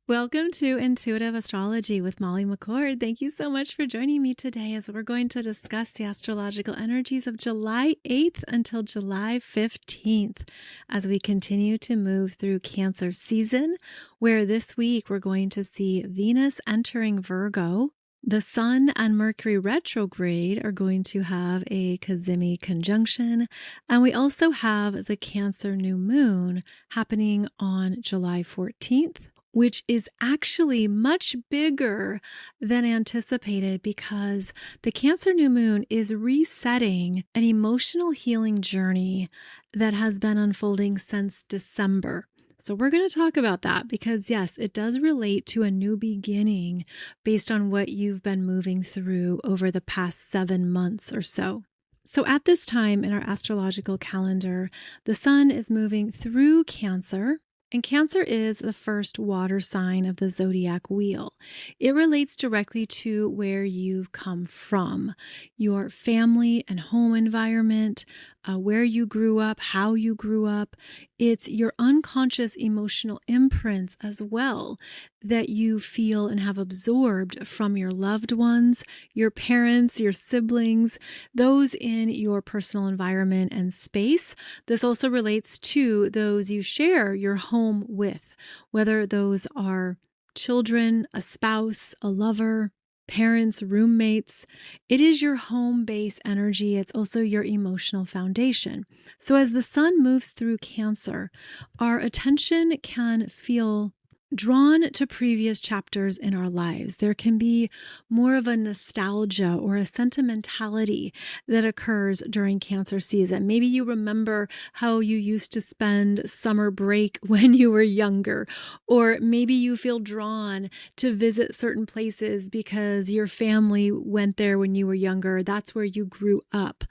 Welcome to Intuitive Astrology with Molly McCord. Thank you so much for joining me today as we're going to discuss the astrological energies of July 8th until July 15th as we continue to move through Cancer season, where this week we're going to see Venus entering Virgo. The Sun and Mercury retrograde are going to have a Cazimi conjunction, and we also have the Cancer new moon happening on July 14th. Which is actually much bigger than anticipated because the Cancer new moon is resetting an emotional healing journey that has been unfolding since December. So we're going to talk about that because yes, it does relate to a new beginning based on what you've been moving through over the past 7 months or so. So at this time in our astrological calendar, the sun is moving through Cancer. And Cancer is the first water sign of the zodiac wheel. It relates directly to where you've come from, your family and home environment, where you grew up, how you grew up. It's your unconscious emotional imprints as well that you feel and have absorbed from your loved ones, your parents, your siblings, those in your personal environment and space. This also relates to those you share your home with, whether those are children, a spouse, a lover, parents, roommates. It is your home base energy. It's also your emotional foundation. So as the sun moves through Cancer, our attention can feel drawn to previous chapters in our lives. There can be more of a nostalgia or a sentimentality that occurs during Cancer season. Maybe you remember how you used to spend summer break when you were younger, or maybe you feel drawn to visit certain places because your family went there when you were younger. That's where you grew up.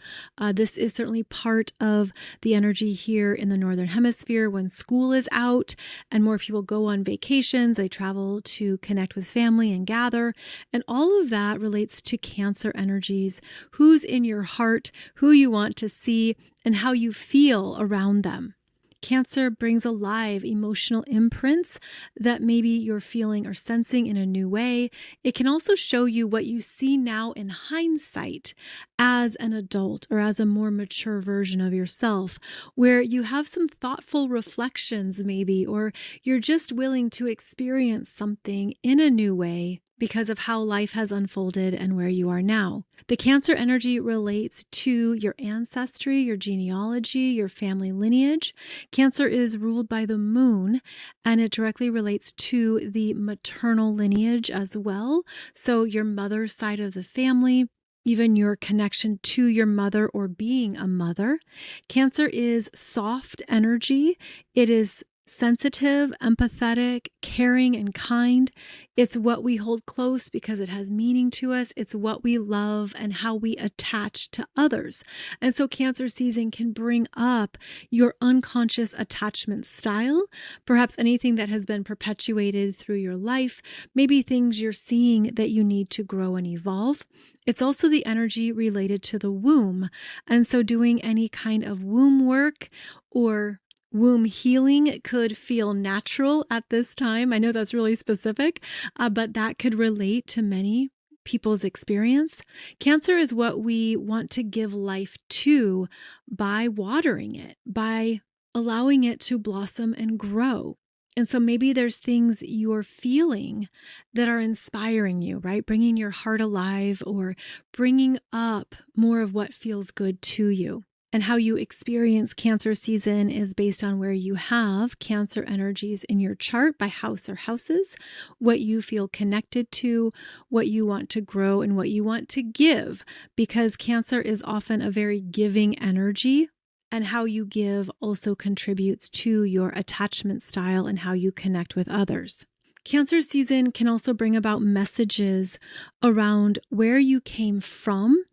This is certainly part of the energy here in the Northern Hemisphere when school is out and more people go on vacation. They travel to connect with family and gather. And all of that relates to Cancer energies, who's in your heart, who you want to see, and how you feel around them. Cancer brings alive emotional imprints that maybe you're feeling or sensing in a new way. It can also show you what you see now in hindsight as an adult or as a more mature version of yourself, where you have some thoughtful reflections maybe, or you're just willing to experience something in a new way because of how life has unfolded and where you are now. The Cancer energy relates to your ancestry, your genealogy, your family lineage. Cancer is ruled by the moon, and it directly relates to the maternal lineage as well. So your mother's side of the family, even your connection to your mother or being a mother. Cancer is soft energy. It is sensitive, empathetic, caring, and kind. It's what we hold close because it has meaning to us. It's what we love and how we attach to others. And so Cancer season can bring up your unconscious attachment style, perhaps anything that has been perpetuated through your life, maybe things you're seeing that you need to grow and evolve. It's also the energy related to the womb. And so doing any kind of womb work or womb healing could feel natural at this time. I know that's really specific, but that could relate to many people's experience. Cancer is what we want to give life to by watering it, by allowing it to blossom and grow. And so maybe there's things you're feeling that are inspiring you, right? Bringing your heart alive or bringing up more of what feels good to you. And how you experience Cancer season is based on where you have Cancer energies in your chart by house or houses, what you feel connected to, what you want to grow, and what you want to give, because Cancer is often a very giving energy. And how you give also contributes to your attachment style and how you connect with others. Cancer season can also bring about messages around where you came from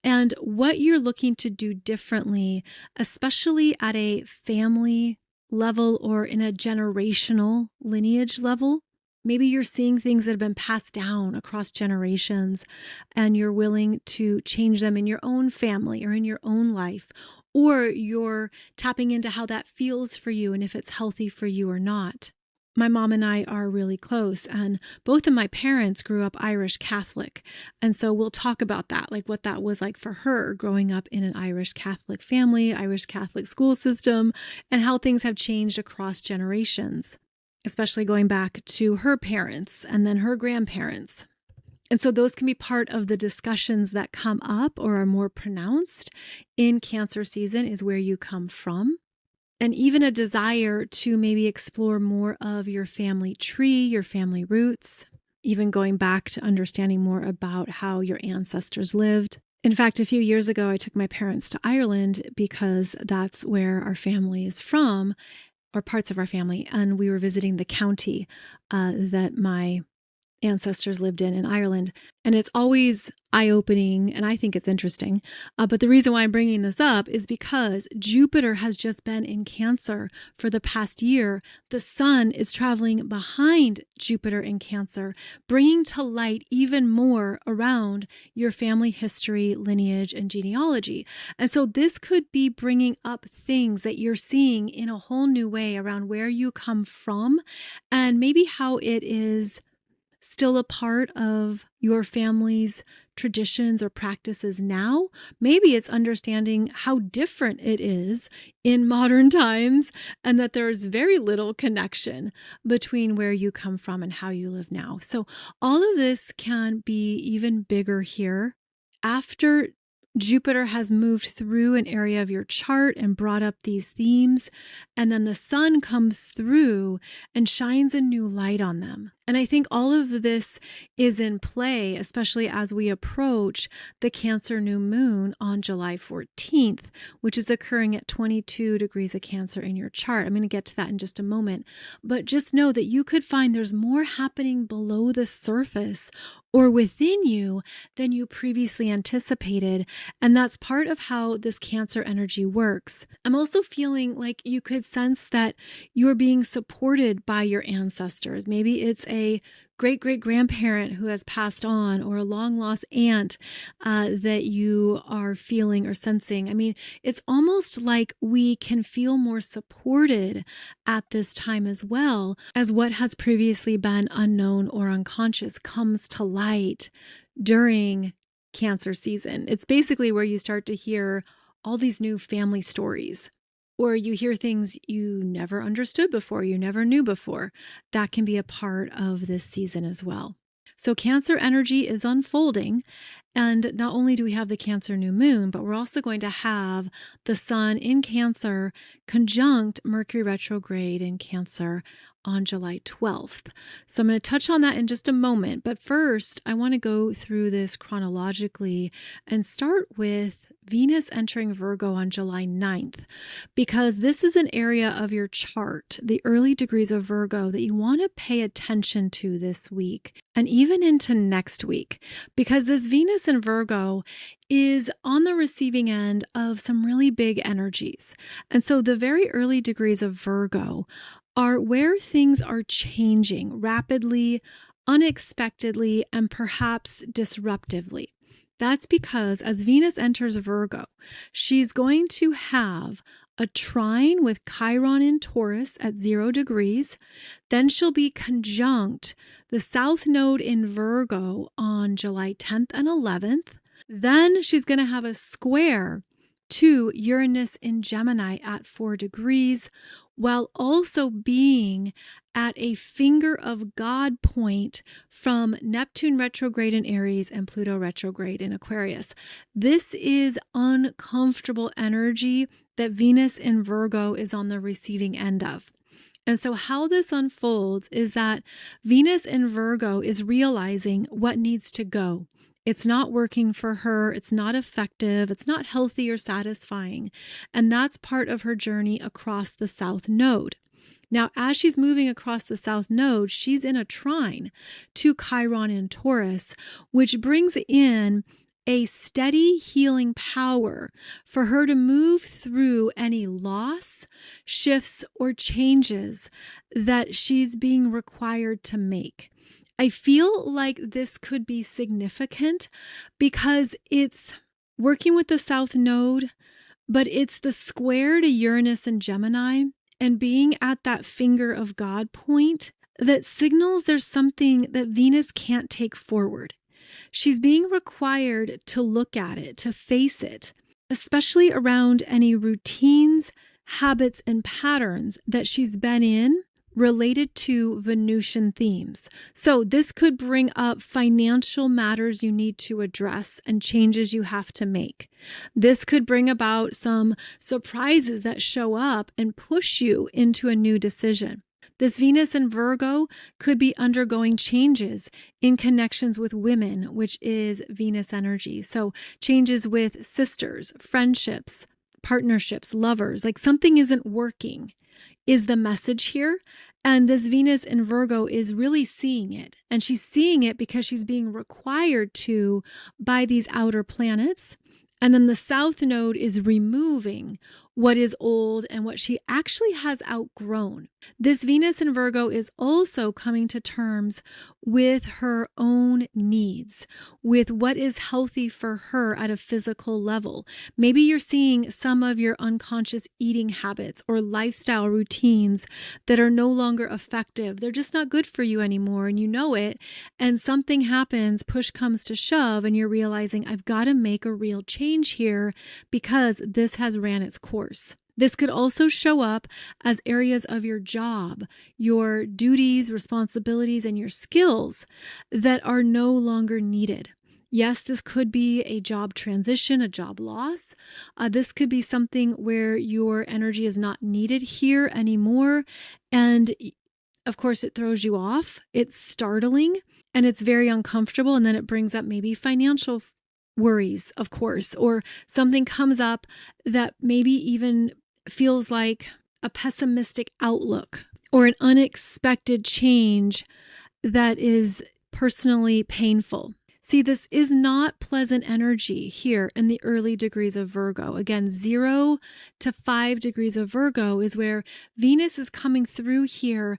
and what you're looking to do differently, especially at a family level or in a generational lineage level. Maybe you're seeing things that have been passed down across generations and you're willing to change them in your own family or in your own life, or you're tapping into how that feels for you and if it's healthy for you or not. my mom and I are really close, and both of my parents grew up Irish Catholic. And so we'll talk about that, like what that was like for her growing up in an Irish Catholic family, Irish Catholic school system, and how things have changed across generations, especially going back to her parents and then her grandparents. And so those can be part of the discussions that come up or are more pronounced in Cancer season, is where you come from. And even a desire to maybe explore more of your family tree, your family roots, even going back to understanding more about how your ancestors lived. In fact, a few years ago, I took my parents to Ireland because that's where our family is from, or parts of our family. And we were visiting the county that my ancestors lived in Ireland. And it's always eye-opening, and I think it's interesting. But the reason why I'm bringing this up is because Jupiter has just been in Cancer for the past year. The sun is traveling behind Jupiter in Cancer, bringing to light even more around your family history, lineage, and genealogy. And so this could be bringing up things that you're seeing in a whole new way around where you come from, and maybe how it is still a part of your family's traditions or practices now. Maybe it's understanding how different it is in modern times, and that there's very little connection between where you come from and how you live now. So all of this can be even bigger here. After Jupiter has moved through an area of your chart and brought up these themes, and then the sun comes through and shines a new light on them. And I think all of this is in play, especially as we approach the Cancer new moon on July 14th, which is occurring at 22 degrees of Cancer in your chart. I'm going to get to that in just a moment. But just know that you could find there's more happening below the surface or within you than you previously anticipated. And that's part of how this Cancer energy works. I'm also feeling like you could sense that you're being supported by your ancestors. Maybe it's a great-great-grandparent who has passed on, or a long-lost aunt that you are feeling or sensing. I mean, it's almost like we can feel more supported at this time, as well as what has previously been unknown or unconscious comes to light during Cancer season. It's basically where you start to hear all these new family stories, or you hear things you never understood before, you never knew before. That can be a part of this season as well. So Cancer energy is unfolding, and not only do we have the Cancer new moon, but we're also going to have the sun in Cancer conjunct Mercury retrograde in Cancer on July 12th. So I'm going to touch on that in just a moment. But first, I want to go through this chronologically and start with Venus entering Virgo on July 9th, because this is an area of your chart, the early degrees of Virgo, that you want to pay attention to this week and even into next week, because this Venus in Virgo is on the receiving end of some really big energies. And so the very early degrees of Virgo are where things are changing rapidly, unexpectedly, and perhaps disruptively. That's because as Venus enters Virgo, she's going to have a trine with Chiron in Taurus at 0 degrees. Then she'll be conjunct the South Node in Virgo on July 10th and 11th. Then she's going to have a square to Uranus in Gemini at 4 degrees, while also being at a finger of God point from Neptune retrograde in Aries and Pluto retrograde in Aquarius. This is uncomfortable energy that Venus in Virgo is on the receiving end of. And so how this unfolds is that Venus in Virgo is realizing what needs to go. It's not working for her. It's not effective. It's not healthy or satisfying. And that's part of her journey across the South Node. Now, as she's moving across the South Node, she's in a trine to Chiron in Taurus, which brings in a steady healing power for her to move through any loss, shifts, or changes that she's being required to make. I feel like this could be significant because it's working with the South Node, but it's the square to Uranus and Gemini. and being at that finger of God point that signals there's something that Venus can't take forward. She's being required to look at it, to face it, especially around any routines, habits, and patterns that she's been in related to Venusian themes. So this could bring up financial matters you need to address and changes you have to make. This could bring about some surprises that show up and push you into a new decision. This Venus in Virgo could be undergoing changes in connections with women, which is Venus energy. So changes with sisters, friendships, partnerships, lovers, like something isn't working is the message here. And this Venus in Virgo is really seeing it. And she's seeing it because she's being required to by these outer planets. And then the South Node is removing what is old and what she actually has outgrown. This Venus in Virgo is also coming to terms with her own needs, with what is healthy for her at a physical level. Maybe you're seeing some of your unconscious eating habits or lifestyle routines that are no longer effective. They're just not good for you anymore, and you know it. And something happens, push comes to shove, and you're realizing, I've got to make a real change here because this has ran its course. This could also show up as areas of your job, your duties, responsibilities, and your skills that are no longer needed. Yes, this could be a job transition, a job loss. This could be something where your energy is not needed here anymore. And of course, it throws you off. It's startling and it's very uncomfortable. And then it brings up maybe financial worries, of course, or something comes up that maybe even feels like a pessimistic outlook or an unexpected change that is personally painful. See, this is not pleasant energy here in the early degrees of Virgo. Again, 0 to 5 degrees of Virgo is where Venus is coming through here,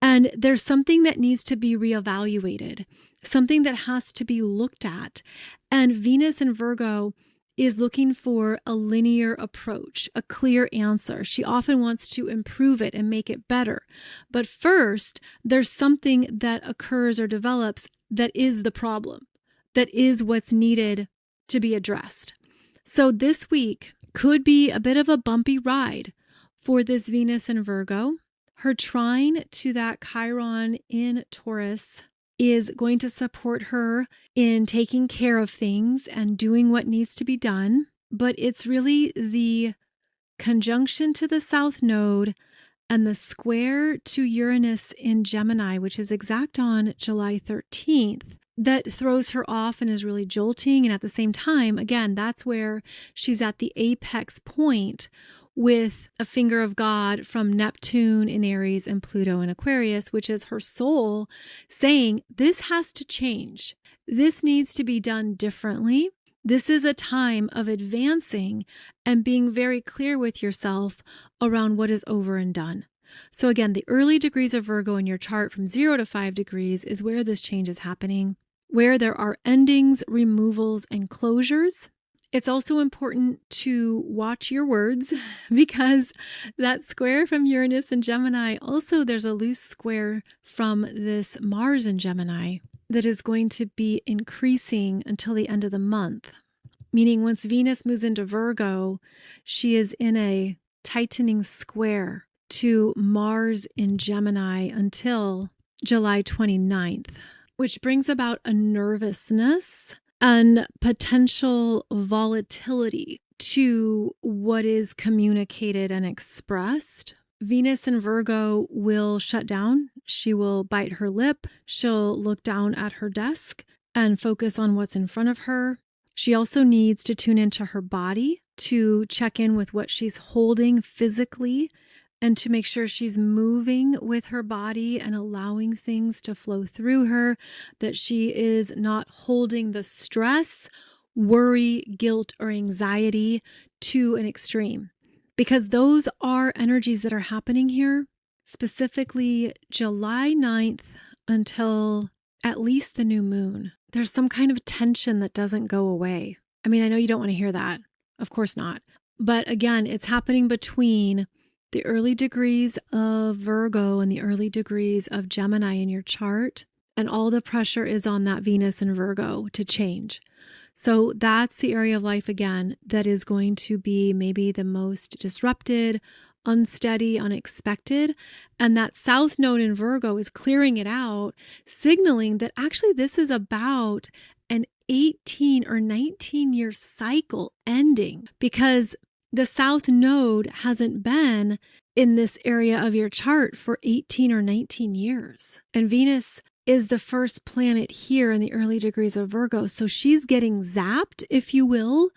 and there's something that needs to be reevaluated, something that has to be looked at. And Venus in Virgo is looking for a linear approach, a clear answer. She often wants to improve it and make it better. But first, there's something that occurs or develops that is the problem, that is what's needed to be addressed. So this week could be a bit of a bumpy ride for this Venus in Virgo. Her trine to that Chiron in Taurus is going to support her in taking care of things and doing what needs to be done. But it's really the conjunction to the South Node and the square to Uranus in Gemini, which is exact on July 13th, that throws her off and is really jolting. And at the same time, again, that's where she's at the apex point with a finger of God from Neptune in Aries and Pluto in Aquarius, which is her soul saying, this has to change. This needs to be done differently. This is a time of advancing and being very clear with yourself around what is over and done. So again, the early degrees of Virgo in your chart from 0 to 5 degrees is where this change is happening, where there are endings, removals, and closures. It's also important to watch your words because that square from Uranus and Gemini, also there's a loose square from this Mars in Gemini that is going to be increasing until the end of the month. Meaning once Venus moves into Virgo, she is in a tightening square to Mars in Gemini until July 29th, which brings about a nervousness and potential volatility to what is communicated and expressed. Venus in Virgo will shut down. She will bite her lip. She'll look down at her desk and focus on what's in front of her. She also needs to tune into her body to check in with what she's holding physically and to make sure she's moving with her body and allowing things to flow through her, that she is not holding the stress, worry, guilt, or anxiety to an extreme. Because those are energies that are happening here, specifically July 9th until at least the new moon. There's some kind of tension that doesn't go away. I mean, I know you don't want to hear that. Of course not. But again, it's happening between the early degrees of Virgo and the early degrees of Gemini in your chart, and all the pressure is on that Venus in Virgo to change. So that's the area of life, again, that is going to be maybe the most disrupted, unsteady, unexpected. And that South Node in Virgo is clearing it out, signaling that actually this is about an 18 or 19-year cycle ending, because the South Node hasn't been in this area of your chart for 18 or 19 years. And Venus is the first planet here in the early degrees of Virgo. So she's getting zapped, if you will,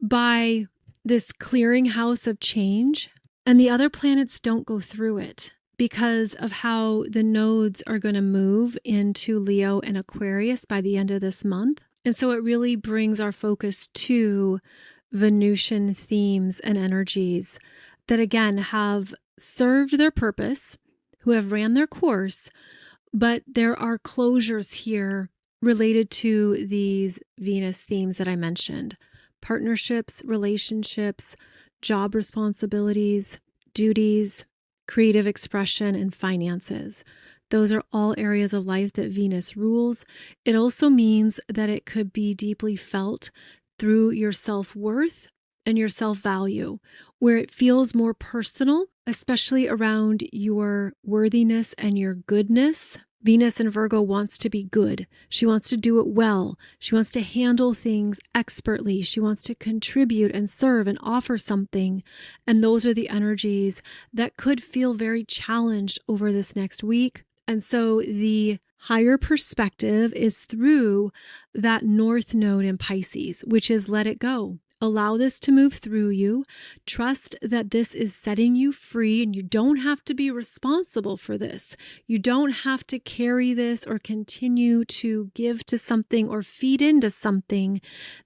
by this clearinghouse of change. And the other planets don't go through it because of how the nodes are going to move into Leo and Aquarius by the end of this month. And so it really brings our focus to Venusian themes and energies that, again, have served their purpose, who have ran their course, but there are closures here related to these Venus themes that I mentioned: partnerships, relationships, job responsibilities, duties, creative expression, and finances. Those are all areas of life that Venus rules. It also means that it could be deeply felt through your self-worth and your self-value, where it feels more personal, especially around your worthiness and your goodness. Venus in Virgo wants to be good. She wants to do it well. She wants to handle things expertly. She wants to contribute and serve and offer something. And those are the energies that could feel very challenged over this next week. And so the higher perspective is through that North Node in Pisces, which is let it go. Allow this to move through you. Trust that this is setting you free, and you don't have to be responsible for this. You don't have to carry this or continue to give to something or feed into something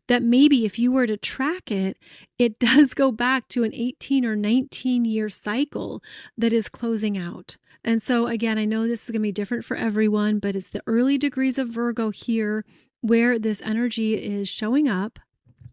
that maybe if you were to track it, it does go back to an 18 or 19-year cycle that is closing out. And so again, I know this is going to be different for everyone, but it's the early degrees of Virgo here where this energy is showing up,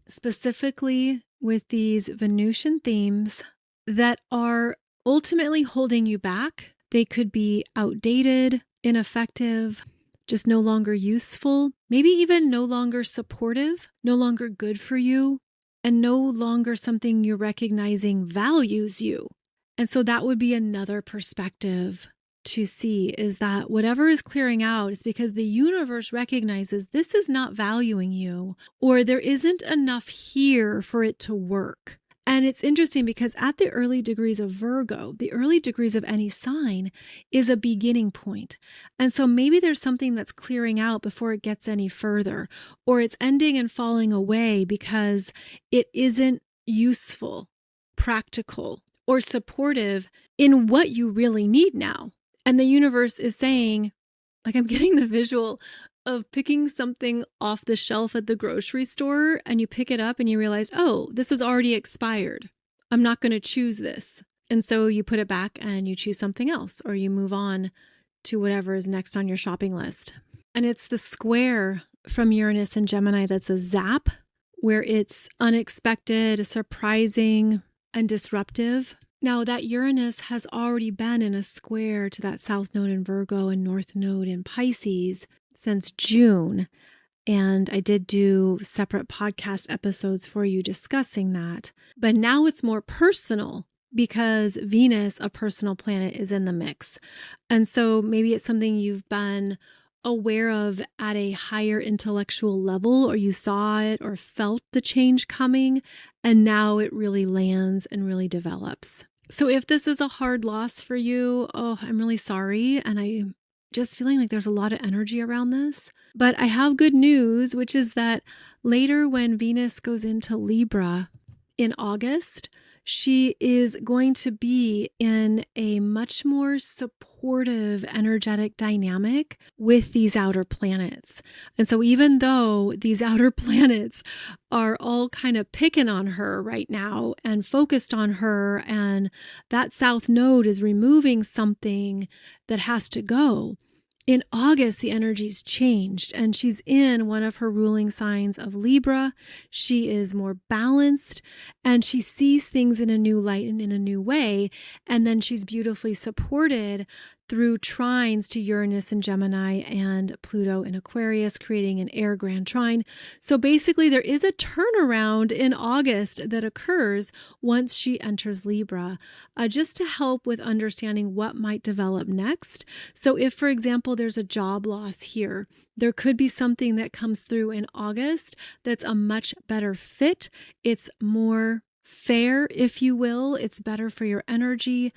specifically with these Venusian themes that are ultimately holding you back. They could be outdated, ineffective, just no longer useful, maybe even no longer supportive, no longer good for you, and no longer something you're recognizing values you. And so that would be another perspective to see, is that whatever is clearing out is because the universe recognizes this is not valuing you, or there isn't enough here for it to work. And it's interesting because at the early degrees of Virgo, the early degrees of any sign is a beginning point. And so maybe there's something that's clearing out before it gets any further, or it's ending and falling away because it isn't useful, practical, or supportive in what you really need now. And the universe is saying, like, I'm getting the visual of picking something off the shelf at the grocery store, and you pick it up and you realize, oh, this is already expired. I'm not going to choose this. And so you put it back and you choose something else, or you move on to whatever is next on your shopping list. And it's the square from Uranus and Gemini that's a zap, where it's unexpected, surprising, and disruptive. Now, that Uranus has already been in a square to that South Node in Virgo and North Node in Pisces since June. And I did do separate podcast episodes for you discussing that. But now it's more personal because Venus, a personal planet, is in the mix. And so maybe it's something you've been aware of at a higher intellectual level, or you saw it or felt the change coming, and now it really lands and really develops. So if this is a hard loss for you, oh, I'm really sorry. And I'm just feeling like there's a lot of energy around this. But I have good news, which is that later when Venus goes into Libra in August, she is going to be in a much more supportive energetic dynamic with these outer planets. And so even though these outer planets are all kind of picking on her right now and focused on her, and that South Node is removing something that has to go, In August, the energy's changed and she's in one of her ruling signs of Libra. She is more balanced and she sees things in a new light and in a new way. And then she's beautifully supported through trines to Uranus in Gemini and Pluto in Aquarius, creating an air grand trine. So basically, there is a turnaround in August that occurs once she enters Libra, just to help with understanding what might develop next. So if, for example, there's a job loss here, there could be something that comes through in August that's a much better fit. It's more fair, if you will. It's better for your energy.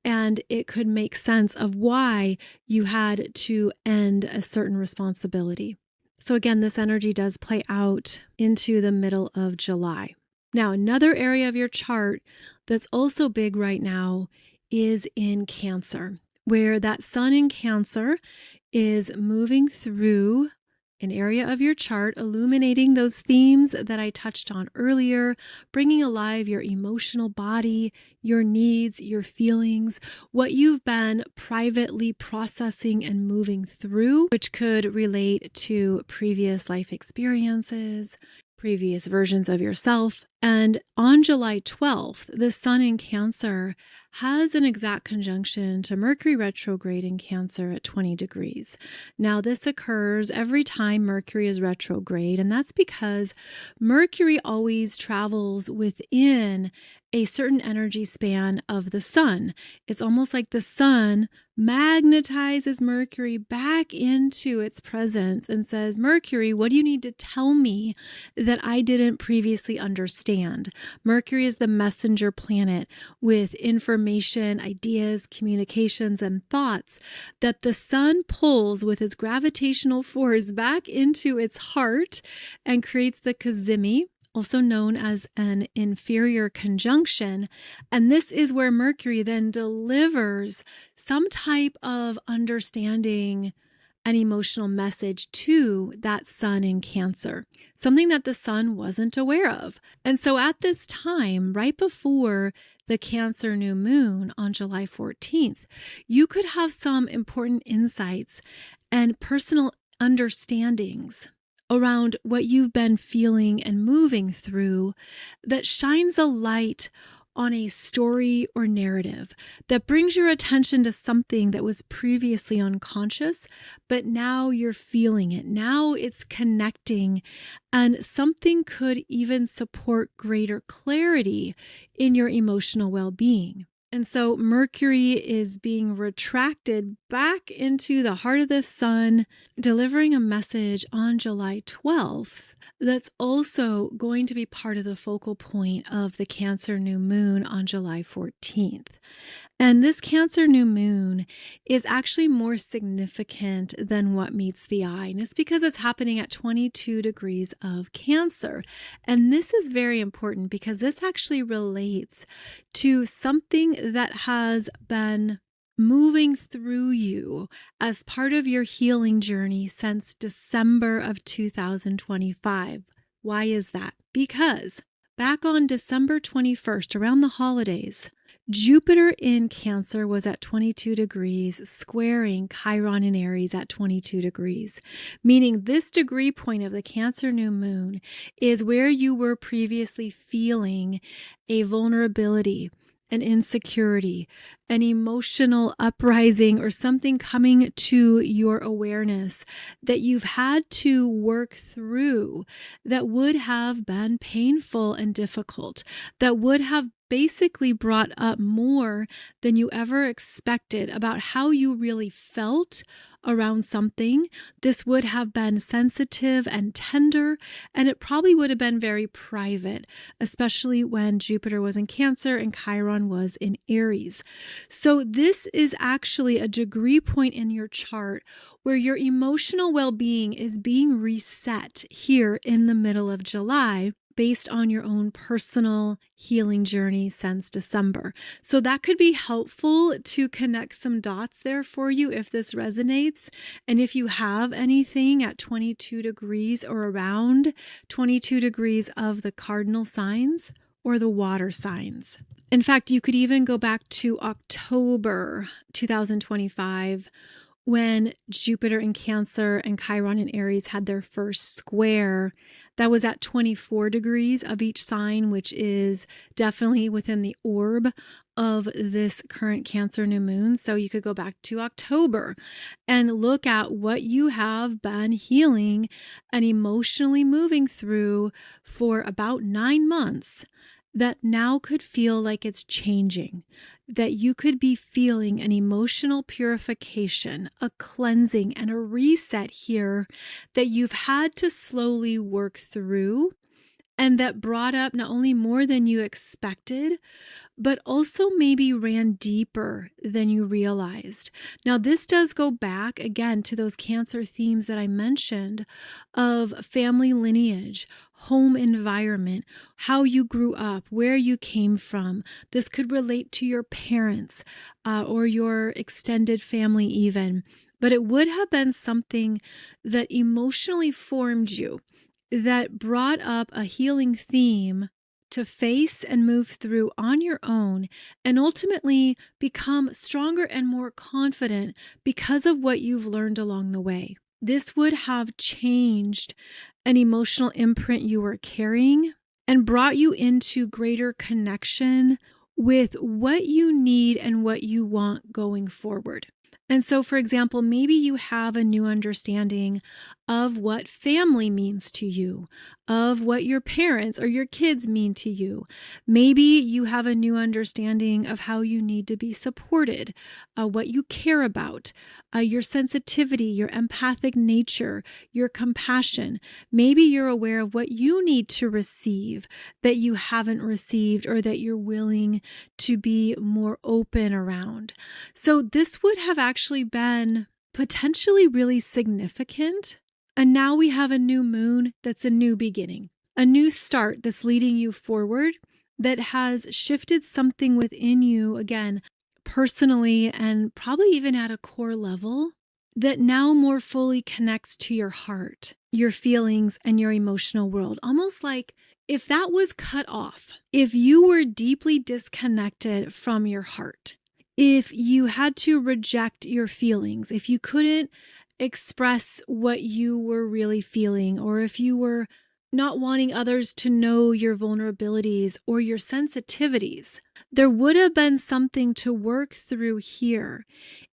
And it could make sense of why you had to end a certain responsibility. So again, this energy does play out into the middle of July. Now, another area of your chart that's also big right now is in Cancer, where that sun in Cancer is moving through an area of your chart, illuminating those themes that I touched on earlier, bringing alive your emotional body, your needs, your feelings, what you've been privately processing and moving through, which could relate to previous life experiences, previous versions of yourself. And on July 12th, the sun in Cancer has an exact conjunction to Mercury retrograde in Cancer at 20 degrees. Now, this occurs every time Mercury is retrograde, and that's because Mercury always travels within a certain energy span of the sun. It's almost like the sun magnetizes Mercury back into its presence and says, Mercury, what do you need to tell me that I didn't previously understand? Mercury is the messenger planet with information, ideas, communications, and thoughts that the sun pulls with its gravitational force back into its heart and creates the Cazimi, also known as an inferior conjunction. And this is where Mercury then delivers some type of understanding an emotional message to that sun in Cancer, something that the sun wasn't aware of. And so at this time, right before the Cancer new moon on July 14th, you could have some important insights and personal understandings around what you've been feeling and moving through that shines a light on a story or narrative that brings your attention to something that was previously unconscious, but now you're feeling it. Now it's connecting, and something could even support greater clarity in your emotional well-being. And so Mercury is being retracted back into the heart of the sun, delivering a message on July 12th that's also going to be part of the focal point of the Cancer new moon on July 14th. And this Cancer new moon is actually more significant than what meets the eye. And it's because it's happening at 22 degrees of Cancer. And this is very important because this actually relates to something that has been moving through you as part of your healing journey since December of 2025. Why is that? Because back on December 21st, around the holidays, Jupiter in Cancer was at 22 degrees, squaring Chiron in Aries at 22 degrees, meaning this degree point of the Cancer new moon is where you were previously feeling a vulnerability, an insecurity, an emotional uprising, or something coming to your awareness that you've had to work through that would have been painful and difficult, that would have basically brought up more than you ever expected about how you really felt around something. This would have been sensitive and tender, and it probably would have been very private, especially when Jupiter was in Cancer and Chiron was in Aries. So this is actually a degree point in your chart where your emotional well-being is being reset here in the middle of July, based on your own personal healing journey since December. So that could be helpful to connect some dots there for you if this resonates. And if you have anything at 22 degrees or around 22 degrees of the cardinal signs or the water signs. In fact, you could even go back to October 2025, when Jupiter in Cancer and Chiron in Aries had their first square. That was at 24 degrees of each sign, which is definitely within the orb of this current Cancer new moon. So you could go back to October and look at what you have been healing and emotionally moving through for about 9 months that now could feel like it's changing, that you could be feeling an emotional purification, a cleansing, and a reset here that you've had to slowly work through, and that brought up not only more than you expected, but also maybe ran deeper than you realized. Now, this does go back again to those Cancer themes that I mentioned of family lineage, home environment, how you grew up, where you came from. This could relate to your parents or your extended family even, but it would have been something that emotionally formed you, that brought up a healing theme to face and move through on your own and ultimately become stronger and more confident because of what you've learned along the way. This would have changed an emotional imprint you were carrying and brought you into greater connection with what you need and what you want going forward. And so, for example, maybe you have a new understanding of what family means to you, of what your parents or your kids mean to you. Maybe you have a new understanding of how you need to be supported, what you care about, your sensitivity, your empathic nature, your compassion. Maybe you're aware of what you need to receive that you haven't received or that you're willing to be more open around. So this would have actually been potentially really significant. And now we have a new moon that's a new beginning, a new start that's leading you forward, that has shifted something within you, again, personally and probably even at a core level, that now more fully connects to your heart, your feelings, and your emotional world. Almost like if that was cut off, if you were deeply disconnected from your heart, if you had to reject your feelings, if you couldn't express what you were really feeling, or if you were not wanting others to know your vulnerabilities or your sensitivities, there would have been something to work through here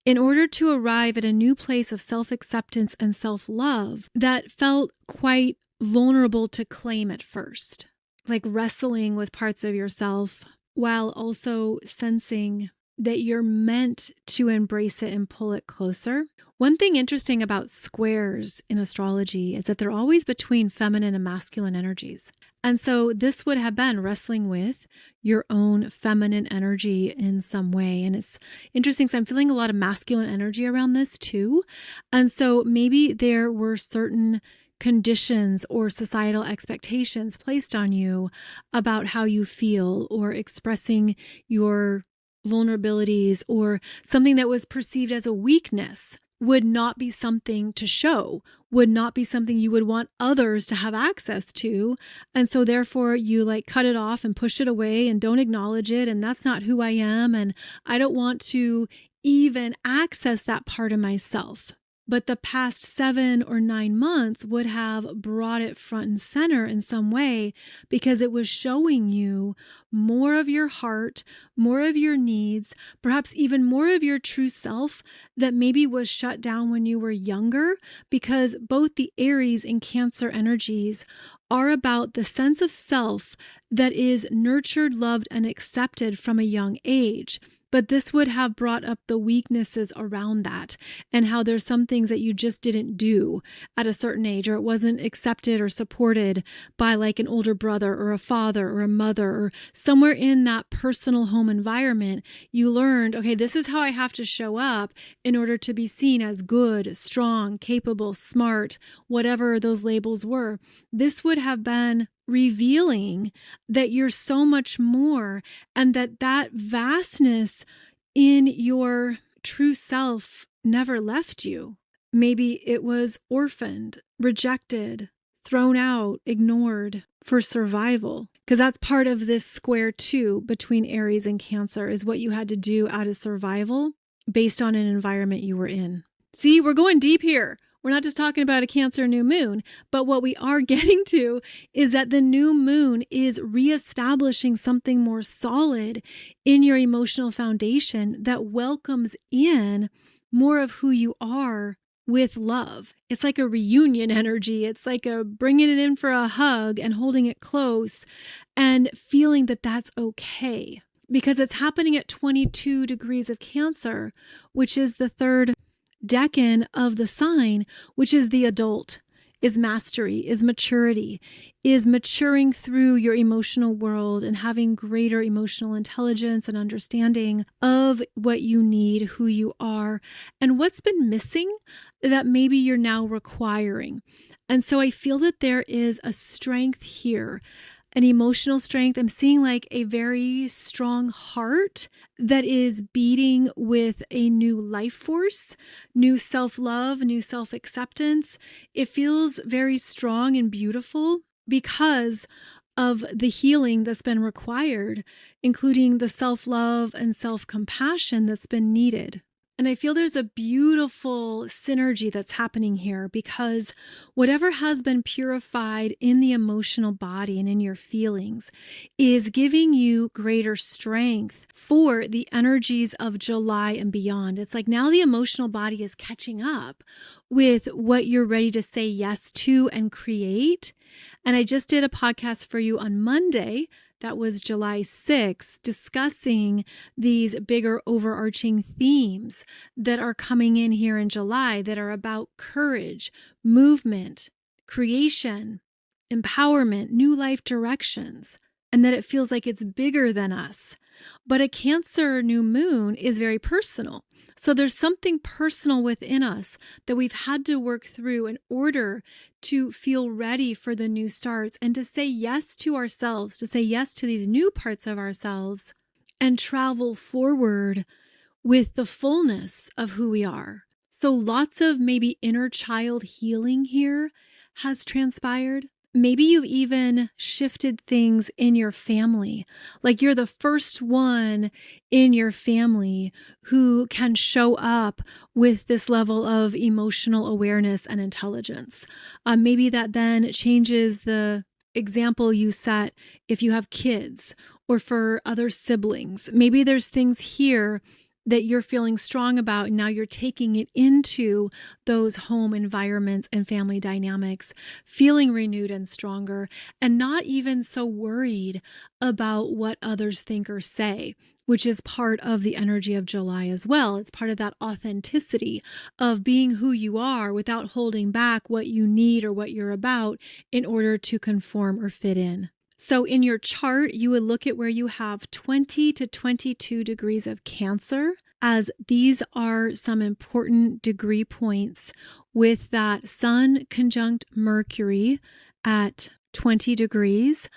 in order to arrive at a new place of self-acceptance and self-love that felt quite vulnerable to claim at first, like wrestling with parts of yourself while also sensing that you're meant to embrace it and pull it closer. One thing interesting about squares in astrology is that they're always between feminine and masculine energies. And so this would have been wrestling with your own feminine energy in some way. And it's interesting because I'm feeling a lot of masculine energy around this too. And so maybe there were certain conditions or societal expectations placed on you about how you feel or expressing your vulnerabilities, or something that was perceived as a weakness would not be something to show, would not be something you would want others to have access to. And so therefore you like cut it off and push it away and don't acknowledge it. And that's not who I am. And I don't want to even access that part of myself. But the past 7 or 9 months would have brought it front and center in some way, because it was showing you more of your heart, more of your needs, perhaps even more of your true self that maybe was shut down when you were younger, because both the Aries and Cancer energies are about the sense of self that is nurtured, loved, and accepted from a young age. But this would have brought up the weaknesses around that, and how there's some things that you just didn't do at a certain age, or it wasn't accepted or supported by like an older brother or a father or a mother, or somewhere in that personal home environment, you learned, okay, this is how I have to show up in order to be seen as good, strong, capable, smart, whatever those labels were. This would have been revealing that you're so much more, and that vastness in your true self never left you. Maybe it was orphaned, rejected, thrown out, ignored for survival. Because that's part of this square too between Aries and Cancer, is what you had to do out of survival based on an environment you were in. See, we're going deep here. We're not just talking about a Cancer new moon, but what we are getting to is that the new moon is reestablishing something more solid in your emotional foundation that welcomes in more of who you are with love. It's like a reunion energy. It's like a bringing it in for a hug and holding it close and feeling that that's okay, because it's happening at 22 degrees of Cancer, which is the third decan of the sign, which is the adult, is mastery, is maturity, is maturing through your emotional world and having greater emotional intelligence and understanding of what you need, who you are, and what's been missing that maybe you're now requiring. And so I feel that there is a strength here, an emotional strength. I'm seeing like a very strong heart that is beating with a new life force, new self-love, new self-acceptance. It feels very strong and beautiful because of the healing that's been required, including the self-love and self-compassion that's been needed. And I feel there's a beautiful synergy that's happening here, because whatever has been purified in the emotional body and in your feelings is giving you greater strength for the energies of July and beyond. It's like now the emotional body is catching up with what you're ready to say yes to and create. And I just did a podcast for you on Monday. That was July 6th, discussing these bigger overarching themes that are coming in here in July that are about courage, movement, creation, empowerment, new life directions, and that it feels like it's bigger than us. But a Cancer new moon is very personal. So there's something personal within us that we've had to work through in order to feel ready for the new starts and to say yes to ourselves, to say yes to these new parts of ourselves and travel forward with the fullness of who we are. So lots of maybe inner child healing here has transpired. Maybe you've even shifted things in your family. Like you're the first one in your family who can show up with this level of emotional awareness and intelligence. Maybe that then changes the example you set if you have kids or for other siblings. Maybe there's things here that you're feeling strong about, and now you're taking it into those home environments and family dynamics, feeling renewed and stronger, and not even so worried about what others think or say, which is part of the energy of July as well. It's part of that authenticity of being who you are without holding back what you need or what you're about in order to conform or fit in. So in your chart, you would look at where you have 20 to 22 degrees of Cancer, as these are some important degree points with that Sun conjunct Mercury at 20 degrees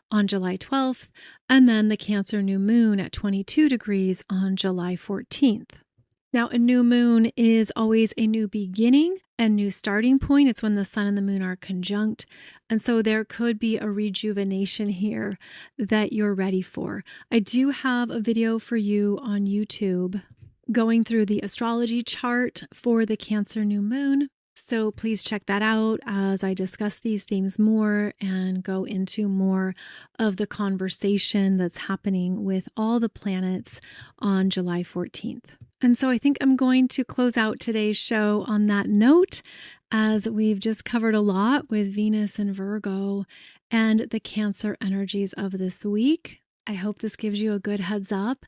on July 12th, and then the Cancer new moon at 22 degrees on July 14th. Now, a new moon is always a new beginning and new starting point. It's when the sun and the moon are conjunct. And so there could be a rejuvenation here that you're ready for. I do have a video for you on YouTube going through the astrology chart for the Cancer new moon. So please check that out as I discuss these themes more and go into more of the conversation that's happening with all the planets on July 14th. And so I think I'm going to close out today's show on that note, as we've just covered a lot with Venus and Virgo and the Cancer energies of this week. I hope this gives you a good heads up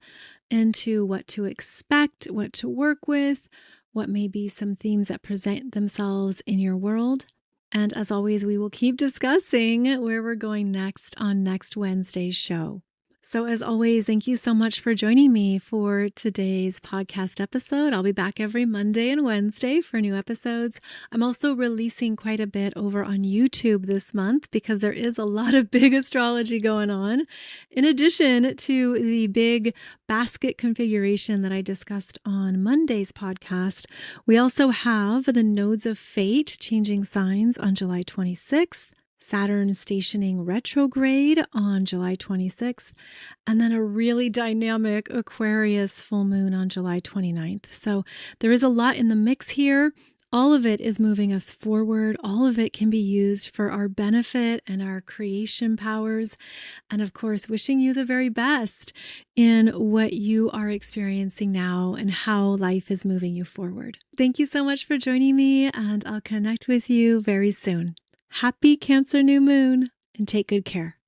into what to expect, what to work with, what may be some themes that present themselves in your world. And as always, we will keep discussing where we're going next on next Wednesday's show. So as always, thank you so much for joining me for today's podcast episode. I'll be back every Monday and Wednesday for new episodes. I'm also releasing quite a bit over on YouTube this month because there is a lot of big astrology going on. In addition to the big basket configuration that I discussed on Monday's podcast, we also have the nodes of fate changing signs on July 26th. Saturn stationing retrograde on July 26th, and then a really dynamic Aquarius full moon on July 29th. So there is a lot in the mix here. All of it is moving us forward. All of it can be used for our benefit and our creation powers. And of course, wishing you the very best in what you are experiencing now and how life is moving you forward. Thank you so much for joining me, and I'll connect with you very soon. Happy Cancer new moon, and take good care.